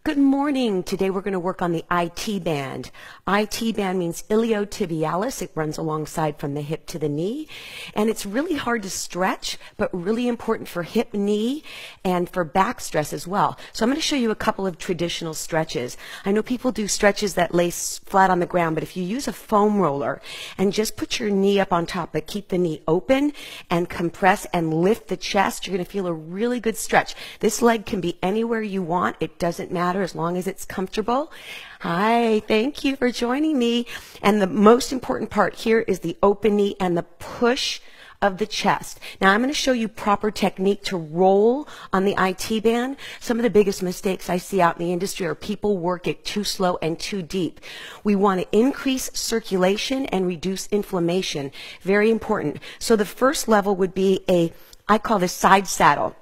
Good morning. Today we're going to work on the IT band. IT band means iliotibialis. It runs alongside from the hip to the knee. And it's really hard to stretch, but really important for hip, knee, and for back stress as well. So I'm going to show you a couple of traditional stretches. I know people do stretches that lay flat on the ground, but if you use a foam roller and just put your knee up on top, but keep the knee open and compress and lift the chest, you're going to feel a really good stretch. This leg can be anywhere you want. It doesn't matter as long as it's comfortable. Hi, thank you for joining me. And the most important part here is the open knee and the push of the chest. Now I'm going to show you proper technique to roll on the IT band. Some of the biggest mistakes I see out in the industry are people work it too slow and too deep. We want to increase circulation and reduce inflammation. Very important. So the first level would be I call this side saddle.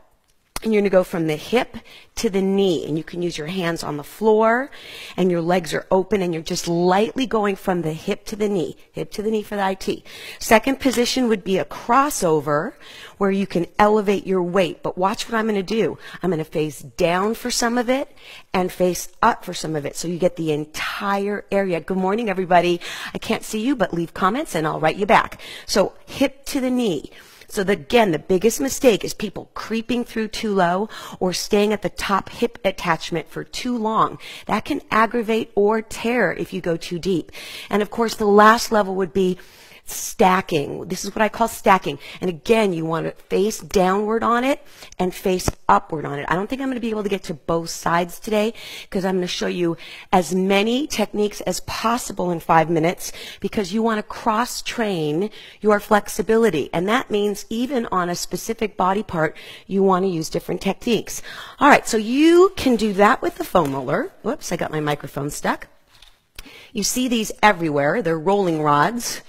And you're going to go from the hip to the knee, and you can use your hands on the floor, and your legs are open, and you're just lightly going from the hip to the knee for the IT. Second position would be a crossover, where you can elevate your weight. But watch what I'm going to do. I'm going to face down for some of it, and face up for some of it, so you get the entire area. Good morning, everybody. I can't see you, but leave comments, and I'll write you back. So hip to the knee. So again, the biggest mistake is people creeping through too low or staying at the top hip attachment for too long. That can aggravate or tear if you go too deep. And of course, the last level would be stacking. This is what I call stacking. And again, you want to face downward on it and face upward on it. I don't think I'm going to be able to get to both sides today because I'm going to show you as many techniques as possible in 5 minutes because you want to cross-train your flexibility. And that means even on a specific body part, you want to use different techniques. All right, so you can do that with the foam roller. Whoops, I got my microphone stuck. You see these everywhere. They're rolling rods.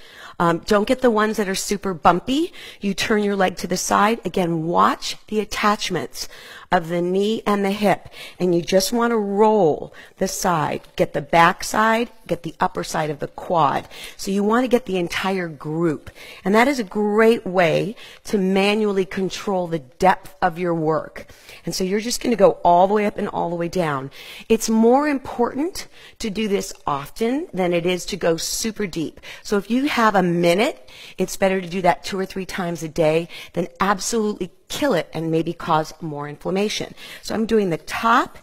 Don't get the ones that are super bumpy. You turn your leg to the side. Again, watch the attachments of the knee and the hip. And you just want to roll the side. Get the back side, get the upper side of the quad. So you want to get the entire group. And that is a great way to manually control the depth of your work. And so you're just going to go all the way up and all the way down. It's more important to do this often than it is to go super deep. So if you have a minute, it's better to do that 2 or 3 times a day than absolutely kill it and maybe cause more inflammation. So I'm doing the top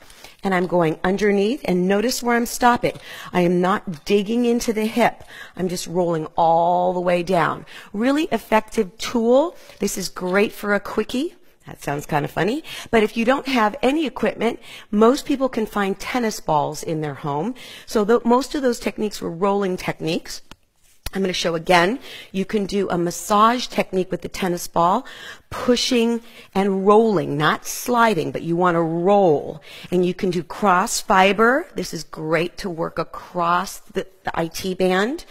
and I'm going underneath, and notice where I'm stopping. I am not digging into the hip. I'm just rolling all the way down. Really effective tool. This is great for a quickie. That sounds kind of funny. But if you don't have any equipment, most people can find tennis balls in their home. So most of those techniques were rolling techniques. I'm going to show again. You can do a massage technique with the tennis ball, pushing and rolling, not sliding, but you want to roll. And you can do cross fiber. This is great to work across the IT band.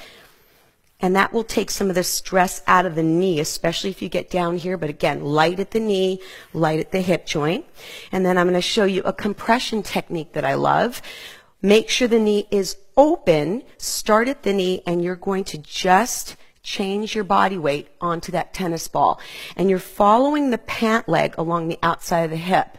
And that will take some of the stress out of the knee, especially if you get down here. But again, light at the knee, light at the hip joint. And then I'm going to show you a compression technique that I love. Make sure the knee is open, start at the knee, and you're going to just change your body weight onto that tennis ball. And you're following the pant leg along the outside of the hip.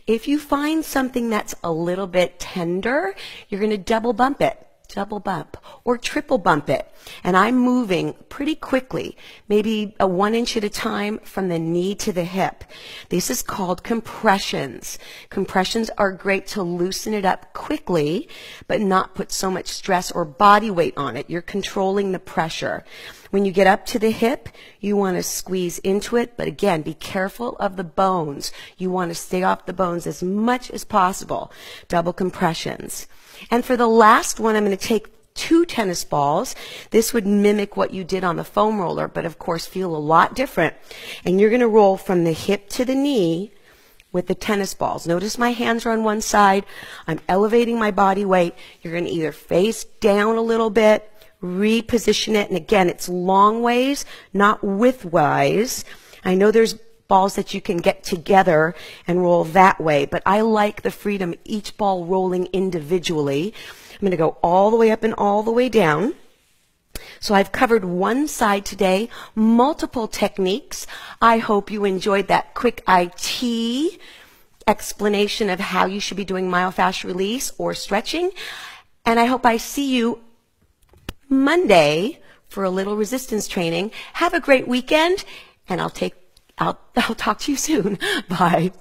If you find something that's a little bit tender, you're going to double bump it. Double bump or triple bump it. And I'm moving pretty quickly, maybe 1 inch at a time from the knee to the hip. This is called compressions. Compressions are great to loosen it up quickly, but not put so much stress or body weight on it. You're controlling the pressure. When you get up to the hip, you want to squeeze into it, but again, be careful of the bones. You want to stay off the bones as much as possible. Double compressions. And for the last one, I'm going to take 2 tennis balls. This would mimic what you did on the foam roller, but of course feel a lot different. And you're going to roll from the hip to the knee with the tennis balls. Notice my hands are on one side. I'm elevating my body weight. You're going to either face down a little bit, reposition it, and again, it's long ways, not widthwise. I know there's balls that you can get together and roll that way, but I like the freedom, each ball rolling individually. I'm going to go all the way up and all the way down. So I've covered one side today, multiple techniques. I hope you enjoyed that quick IT explanation of how you should be doing myofascial release or stretching. And I hope I see you Monday for a little resistance training. Have a great weekend, and I'll talk to you soon. Bye.